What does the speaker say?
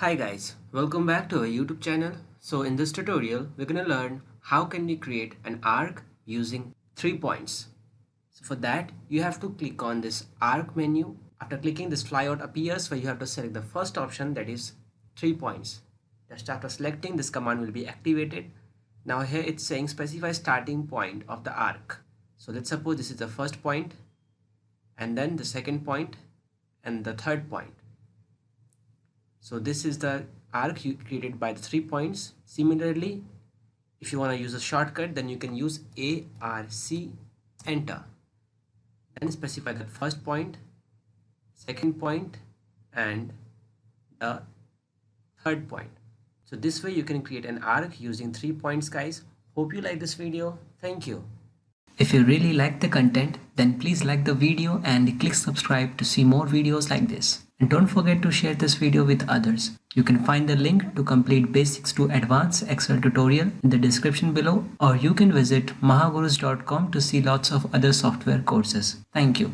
Hi guys, welcome back to our YouTube channel. So in this tutorial, we're going to learn how can we create an arc using 3 points. So for that, you have to click on this arc menu. After clicking, this flyout appears where you have to select the first option, that is 3 points. Just after selecting, this command will be activated. Now here it's saying specify starting point of the arc. So let's suppose this is the first point, and then the second point, and the third point. So this is the arc you created by the 3 points. Similarly, if you want to use a shortcut, then you can use ARC, enter. Then specify the first point, second point, and the third point. So this way you can create an arc using 3 points, guys. Hope you like this video. Thank you. If you really like the content, then please like the video and click subscribe to see more videos like this. And don't forget to share this video with others. You can find the link to complete basics to advanced Excel tutorial in the description below, or you can visit mahagurus.com to see lots of other software courses. Thank you.